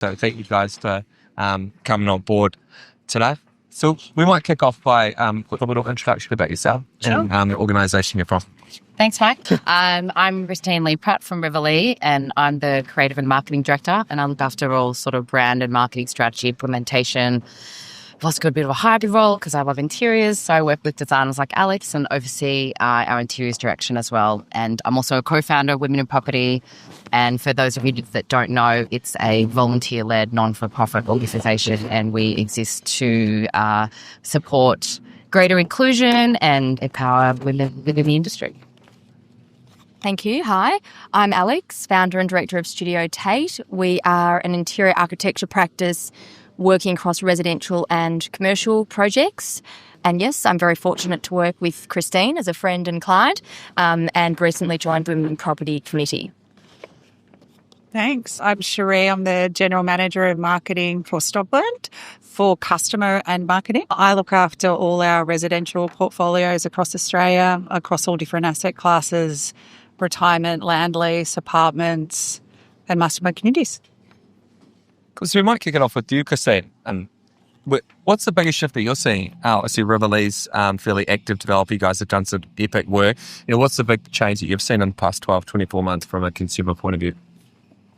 So thank you guys for coming on board today. So we might kick off by with a little introduction about yourself and the organisation you're from. Thanks, Mike. I'm Christine Pratt from Riverlee, and I'm the Creative and Marketing Director, and I look after all sort of brand and marketing strategy implementation. I've also got a bit of a hybrid role because I love interiors, so I work with designers like Alex and oversee our interiors direction as well. And I'm also a co-founder of Women in Property, and for those of you that don't know, it's a volunteer-led, non-for-profit organisation, and we exist to support greater inclusion and empower women within the industry. Thank you. Hi, I'm Alex, founder and director of Studio Tate. We are an interior architecture practice working across residential and commercial projects. And yes, I'm very fortunate to work with Christine as a friend and client, and recently joined Women in Property Committee. Thanks. I'm Cherie. I'm the General Manager of Marketing for Stockland for customer and marketing. I look after all our residential portfolios across Australia, across all different asset classes, retirement, land lease, apartments, and mastermind communities. So we might kick it off with you, Kristen. What's the biggest shift that you're seeing? I see Riverlee's fairly active developer. You guys have done some epic work. What's the big change that you've seen in the past 12, 24 months from a consumer point of view?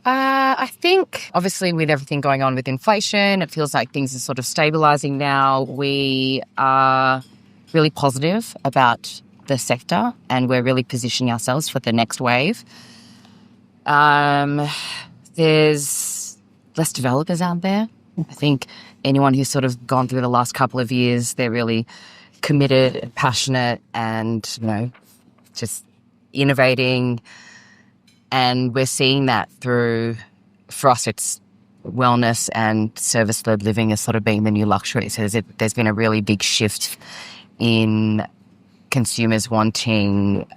I think, obviously, with everything going on with inflation, it feels like things are sort of stabilising now. We are really positive about the sector, and we're really positioning ourselves for the next wave. There's less developers out there. I think anyone who's sort of gone through the last couple of years, they're really committed and passionate and, just innovating. And we're seeing that through, for us, it's wellness and service-led living as sort of being the new luxury. So there's been a really big shift in consumers wanting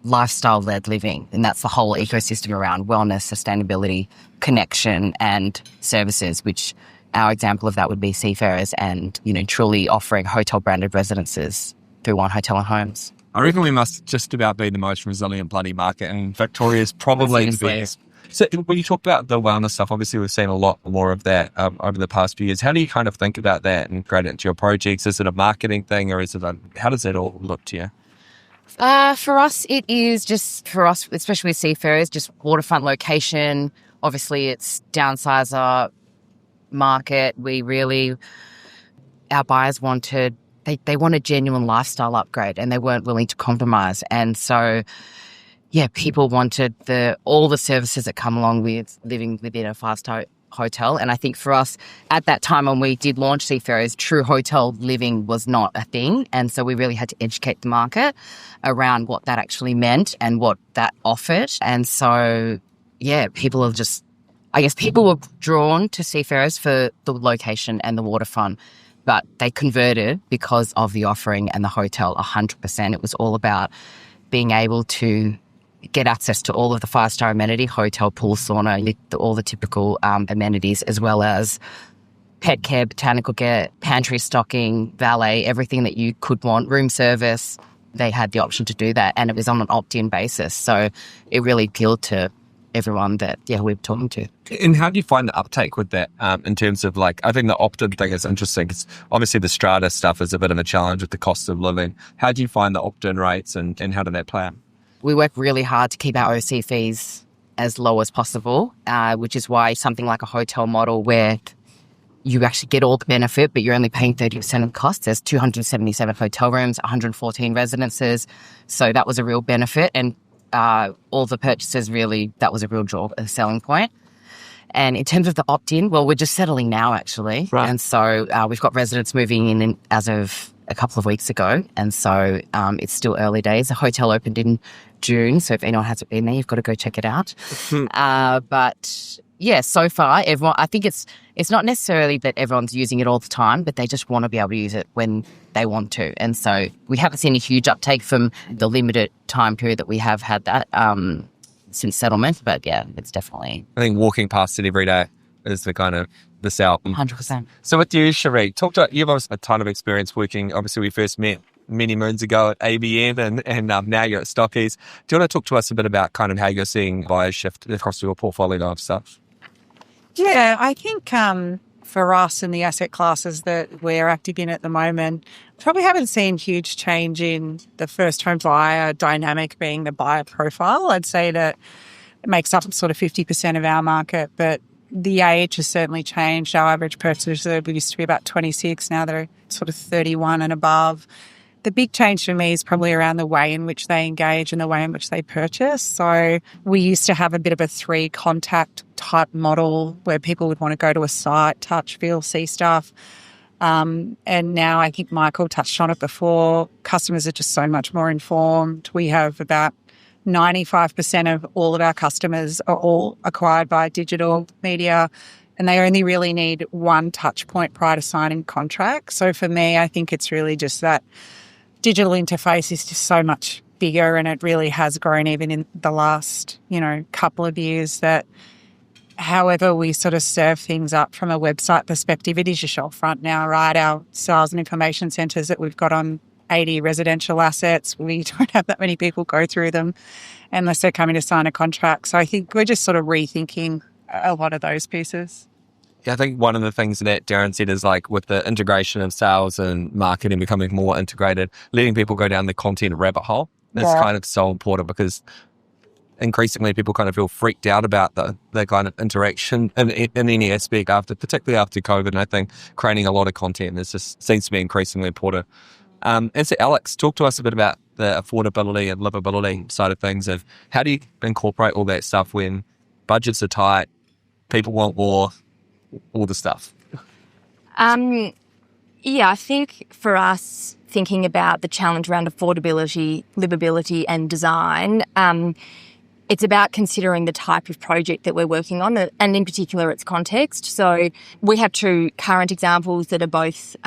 lifestyle-led living, and that's the whole ecosystem around wellness, sustainability, connection, and services, which our example of that would be seafarers and, truly offering hotel-branded residences through One Hotel and Homes. I reckon we must just about be the most resilient bloody market, and Victoria's probably the biggest. So when you talk about the wellness stuff, obviously we've seen a lot more of that over the past few years. How do you kind of think about that and create it into your projects? Is it a marketing thing, or is it how does that all look to you? For us, it is just, especially with seafarers, just waterfront location. Obviously, it's downsizer market. Our buyers wanted, they want a genuine lifestyle upgrade, and they weren't willing to compromise. And so, people wanted all the services that come along with living within a five-star hotel. And I think for us, at that time when we did launch Seafarers, true hotel living was not a thing. And so we really had to educate the market around what that actually meant and what that offered. And so, people were drawn to Seafarers for the location and the waterfront, but they converted because of the offering and the hotel 100%. It was all about being able to get access to all of the five-star amenity, hotel, pool, sauna, all the typical amenities, as well as pet care, botanical care, pantry stocking, valet, everything that you could want, room service. They had the option to do that, and it was on an opt-in basis. So it really appealed to everyone that, we were talking to. And how do you find the uptake with that in terms of I think the opt-in thing is interesting because obviously the strata stuff is a bit of a challenge with the cost of living. How do you find the opt-in rates and how did that play out? We work really hard to keep our OC fees as low as possible, which is why something like a hotel model where you actually get all the benefit, but you're only paying 30% of the cost. There's 277 hotel rooms, 114 residences. So that was a real benefit. And all the purchases, really, that was a real draw, a selling point. And in terms of the opt-in, well, we're just settling now, actually. Right. And so we've got residents moving in as of a couple of weeks ago. And so it's still early days. The hotel opened in June. So if anyone hasn't been there, you've got to go check it out. But so far, everyone, I think it's not necessarily that everyone's using it all the time, but they just want to be able to use it when they want to. And so we haven't seen a huge uptake from the limited time period that we have had that since settlement. But it's definitely... I think walking past it every day is the kind of the sell. 100%. So with you, Cherie, you've obviously a ton of experience working. Obviously, we first met many moons ago at ABN and now you're at Stockies. Do you want to talk to us a bit about kind of how you're seeing buyers shift across your portfolio of stuff? Yeah, I think for us and the asset classes that we're active in at the moment, probably haven't seen huge change in the first home buyer dynamic being the buyer profile. I'd say that it makes up sort of 50% of our market, but the age has certainly changed. Our average purchaser used to be about 26, now they're sort of 31 and above. The big change for me is probably around the way in which they engage and the way in which they purchase. So we used to have a bit of a 3-contact type model where people would want to go to a site, touch, feel, see stuff. And now I think Michael touched on it before. Customers are just so much more informed. We have about 95% of all of our customers are all acquired by digital media, and they only really need one touch point prior to signing contracts. So for me, I think it's really just that digital interface is just so much bigger, and it really has grown even in the last, couple of years, that however we sort of serve things up from a website perspective, it is your shop front now, right? Our sales and information centres that we've got on 80 residential assets, we don't have that many people go through them unless they're coming to sign a contract. So I think we're just sort of rethinking a lot of those pieces. Yeah, I think one of the things that Darren said is like with the integration of sales and marketing becoming more integrated, letting people go down the content rabbit hole is kind of so important, because increasingly people kind of feel freaked out about the kind of interaction in any aspect particularly after COVID. And I think creating a lot of content just seems to be increasingly important. And so Alex, talk to us a bit about the affordability and livability side of things, and how do you incorporate all that stuff when budgets are tight, people want more, all the stuff? I think for us, thinking about the challenge around affordability, livability and design, it's about considering the type of project that we're working on, and in particular its context. So we have 2 current examples that are both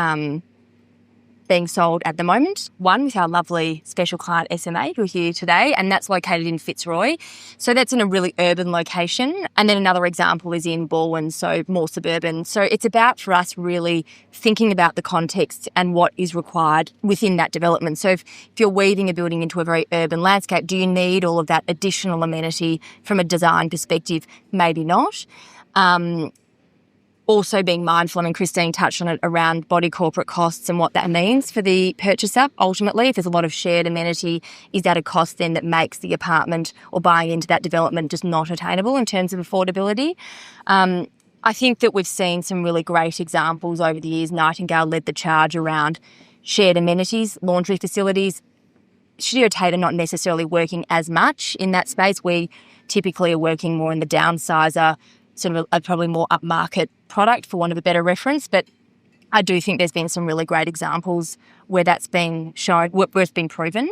being sold at the moment. One with our lovely special client SMA, who are here today, and that's located in Fitzroy. So that's in a really urban location. And then another example is in Baldwin, so more suburban. So it's about, for us, really thinking about the context and what is required within that development. So if you're weaving a building into a very urban landscape, do you need all of that additional amenity from a design perspective? Maybe not. Also being mindful, and Christine touched on it, around body corporate costs and what that means for the purchaser. Ultimately, if there's a lot of shared amenity, is that a cost then that makes the apartment or buying into that development just not attainable in terms of affordability? I think that we've seen some really great examples over the years. Nightingale led the charge around shared amenities, laundry facilities. Studio Tate are not necessarily working as much in that space. We typically are working more in the downsizer, sort of a probably more upmarket product, for want of a better reference. But I do think there's been some really great examples where that's been shown, where it's been proven.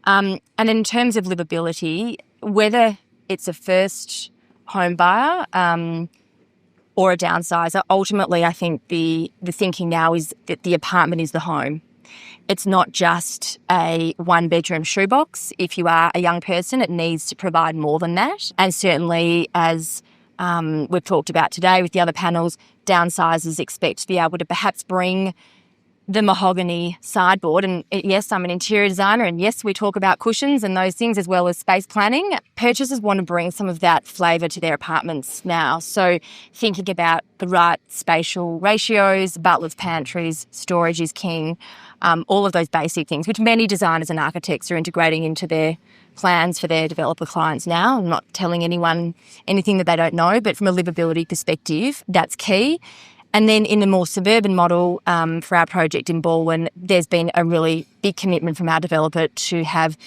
And in terms of livability, whether it's a first home buyer or a downsizer, ultimately I think the thinking now is that the apartment is the home. It's not just a 1-bedroom shoebox. If you are a young person, it needs to provide more than that. And certainly, as we've talked about today with the other panels, downsizers expect to be able to perhaps bring the mahogany sideboard. And yes, I'm an interior designer, and yes, we talk about cushions and those things as well as space planning. Purchasers want to bring some of that flavour to their apartments now. So thinking about the right spatial ratios, butlers, pantries, storage is king, all of those basic things, which many designers and architects are integrating into their plans for their developer clients now. I'm not telling anyone anything that they don't know, but from a livability perspective, that's key. And then in the more suburban model, for our project in Baldwin, there's been a really big commitment from our developer to have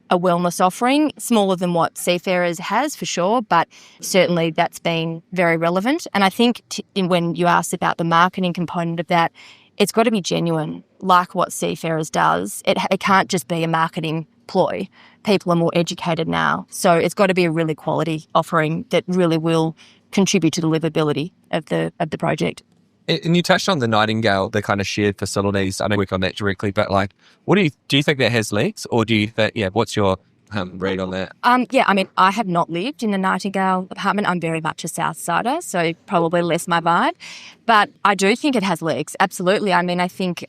a wellness offering, smaller than what Seafarers has for sure, but certainly that's been very relevant. And I think when you asked about the marketing component of that, it's got to be genuine, like what Seafarers does. It can't just be a marketing ploy. People are more educated now. So it's got to be a really quality offering that really will contribute to the livability of the project. And you touched on the Nightingale, the kind of shared facilities. I don't work on that directly, but like, do you think that has legs, or do you think, what's your read on that? I have not lived in the Nightingale apartment. I'm very much a South Sider, so probably less my vibe. But I do think it has legs, absolutely. I mean, I think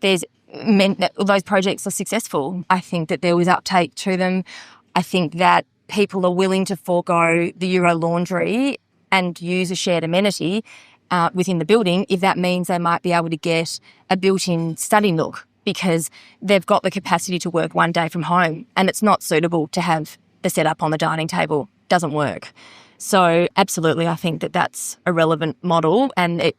those projects are successful. I think that there was uptake to them. I think that people are willing to forego the Euro laundry and use a shared amenity within the building if that means they might be able to get a built-in study nook because they've got the capacity to work one day from home and it's not suitable to have the setup on the dining table. Doesn't work. So absolutely, I think that that's a relevant model and it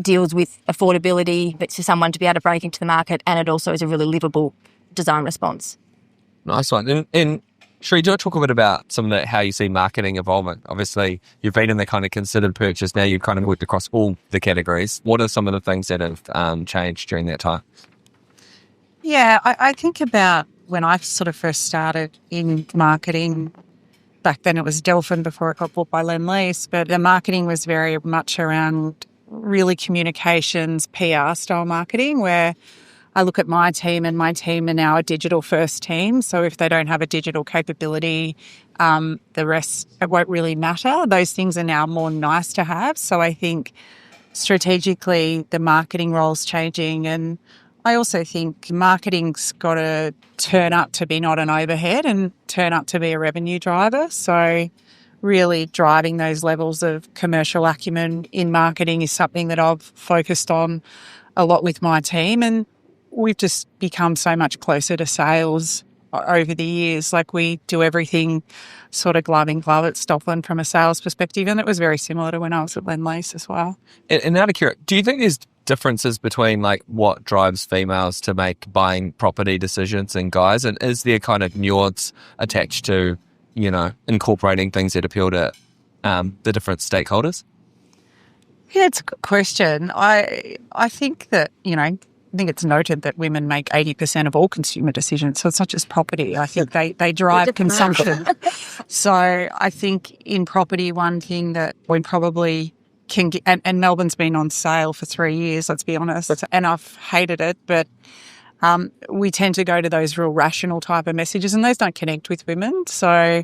deals with affordability but for someone to be able to break into the market, and it also is a really livable design response. Nice one. And Cherie, do you want to talk a bit about some of how you see marketing evolving? Obviously, you've been in the kind of considered purchase. Now you've kind of worked across all the categories. What are some of the things that have changed during that time? Yeah, I think about when I sort of first started in marketing. Back then it was Delphin before it got bought by Lendlease, but the marketing was very much around really communications, PR style marketing, where I look at my team and my team are now a digital first team. So if they don't have a digital capability, the rest, it won't really matter. Those things are now more nice to have. So I think strategically the marketing role's changing, and I also think marketing's got to turn up to be not an overhead and turn up to be a revenue driver. So really driving those levels of commercial acumen in marketing is something that I've focused on a lot with my team. And we've just become so much closer to sales over the years. Like we do everything sort of glove in glove at Stockland from a sales perspective. And it was very similar to when I was at Lendlease as well. And out of curiosity, do you think there's differences between like what drives females to make buying property decisions and guys? And is there kind of nuance attached to, you know, incorporating things that appeal to the different stakeholders? Yeah, it's a good question. I think that, you know, I think it's noted that women make 80% of all consumer decisions. So it's not just property. I think they drive consumption. So I think in property, one thing that we probably can get, and Melbourne's been on sale for 3 years, let's be honest, and I've hated it, but we tend to go to those real rational type of messages, and those don't connect with women. So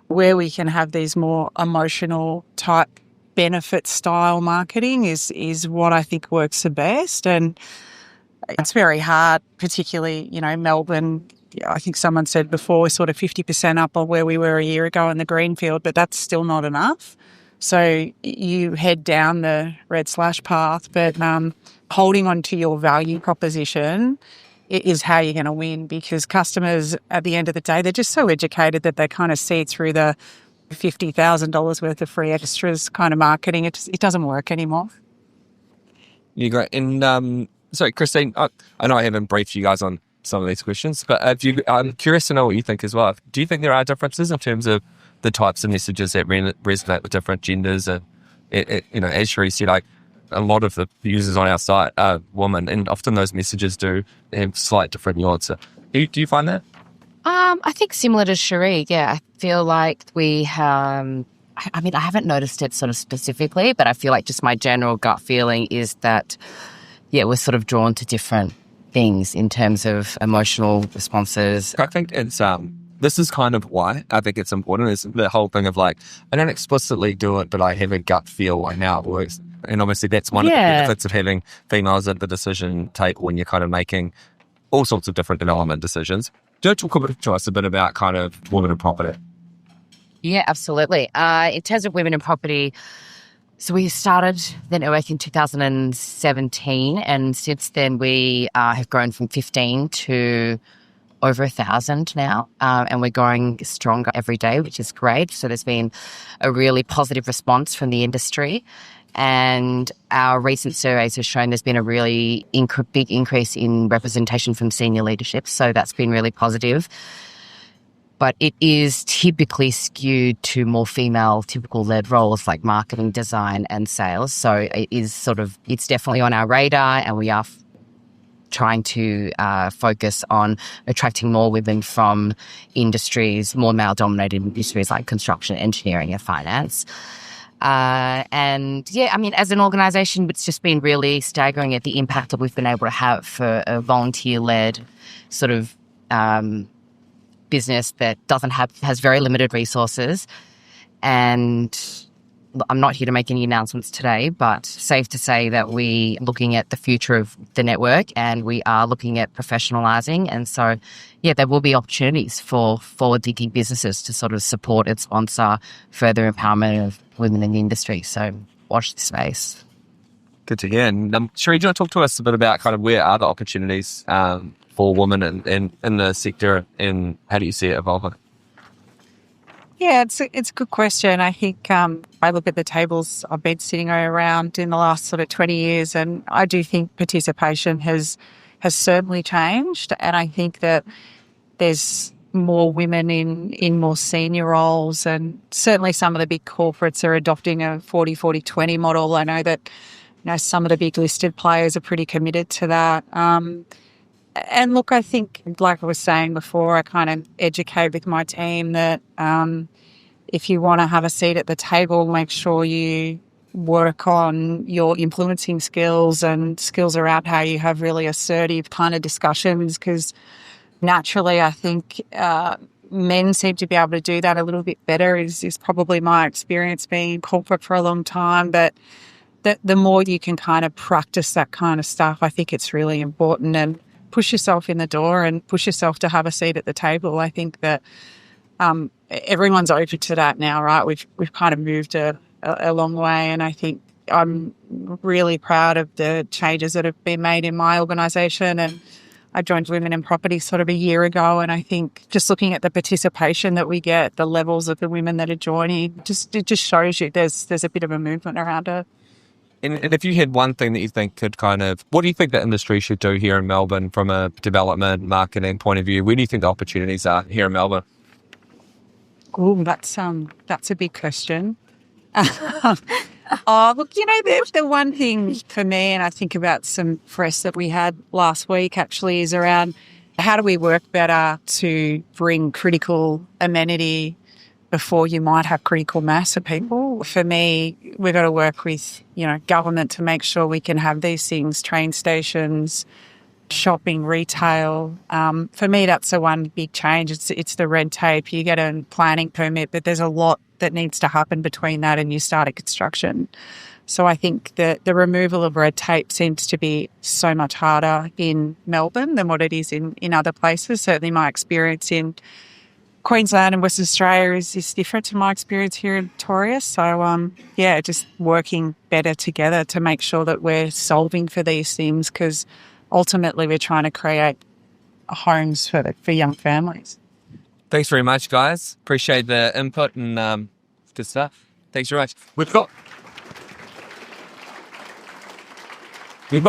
where we can have these more emotional type benefit style marketing is what I think works the best. And it's very hard, particularly, you know, Melbourne, I think someone said before, we're sort of 50% up on where we were a year ago in the greenfield, but that's still not enough. So you head down the red slash path, but holding on to your value proposition is how you're going to win, because customers at the end of the day, they're just so educated that they kind of see through the $50,000 worth of free extras kind of marketing. It doesn't work anymore. Yeah, great. And sorry, Kristen, I know I haven't briefed you guys on some of these questions, but I'm curious to know what you think as well. Do you think there are differences in terms of the types of messages that resonate with different genders? And, you know, as Cherie said, like a lot of the users on our site are women, and often those messages do have slight different nuance. Do you find that? I think similar to Cherie, yeah. I feel like we have, I mean, I haven't noticed it sort of specifically, but I feel like just my general gut feeling is that, yeah, we're sort of drawn to different things in terms of emotional responses. I think it's this is kind of why I think it's important, is the whole thing of like, I don't explicitly do it, but I have a gut feel like how it works. And obviously that's one of the benefits of having females at the decision table when you're kind of making all sorts of different development decisions. Do you talk to us a bit about kind of women in property? Yeah, absolutely. In terms of women in property, so we started the network in 2017, and since then we have grown from 15 to over 1,000 now, and we're growing stronger every day, which is great. So there's been a really positive response from the industry, and our recent surveys have shown there's been a really big increase in representation from senior leadership, so that's been really positive. But it is typically skewed to more female typical-led roles like marketing, design and sales. So it is it's definitely on our radar, and we are trying to focus on attracting more women from industries, more male-dominated industries like construction, engineering and finance. And yeah, I mean, as an organisation, it's just been really staggering at the impact that we've been able to have for a volunteer-led sort of business that has very limited resources, and I'm not here to make any announcements today, but safe to say that we're looking at the future of the network and we are looking at professionalising. And so, there will be opportunities for forward-thinking businesses to sort of support and sponsor further empowerment of women in the industry. So watch the space. Good to hear. And Cherie, do you want to talk to us a bit about kind of where are the opportunities for women in the sector, and how do you see it evolving? Yeah, it's a good question. I think I look at the tables I've been sitting around in the last sort of 20 years, and I do think participation has certainly changed. And I think that there's more women in more senior roles, and certainly some of the big corporates are adopting a 40-40-20 model. I know that some of the big listed players are pretty committed to that. And look, I think, like I was saying before, I kind of educate with my team that if you want to have a seat at the table, make sure you work on your influencing skills and skills around how you have really assertive kind of discussions, because naturally I think men seem to be able to do that a little bit better is probably my experience being in corporate for a long time. But the more you can kind of practice that kind of stuff, I think it's really important, and push yourself in the door and push yourself to have a seat at the table. I think that everyone's open to that now, right? We've kind of moved a long way, and I think I'm really proud of the changes that have been made in my organisation. And I joined Women in Property sort of a year ago, and I think just looking at the participation that we get, the levels of the women that are joining, it just shows you there's a bit of a movement around it. And if you had one thing that you think could what do you think the industry should do here in Melbourne from a development, marketing point of view? Where do you think the opportunities are here in Melbourne? Oh, that's a big question. Look, the one thing for me, and I think about some press that we had last week actually, is around how do we work better to bring critical amenity before you might have critical mass of people. For me, we've got to work with, government to make sure we can have these things, train stations, shopping, retail. For me, that's the one big change. It's the red tape. You get a planning permit, but there's a lot that needs to happen between that and you start a construction. So I think that the removal of red tape seems to be so much harder in Melbourne than what it is in other places. Certainly my experience in Queensland and Western Australia is different to my experience here in Victoria. So, just working better together to make sure that we're solving for these things, because ultimately we're trying to create homes for young families. Thanks very much, guys. Appreciate the input and good stuff. Thanks very much. We've got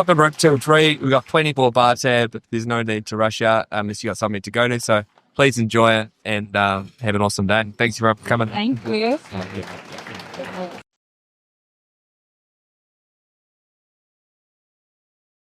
the room till 3. We've got plenty more bar tab. There's no need to rush out unless you got something to go to. So please enjoy it and have an awesome day. Thanks for coming. Thank you.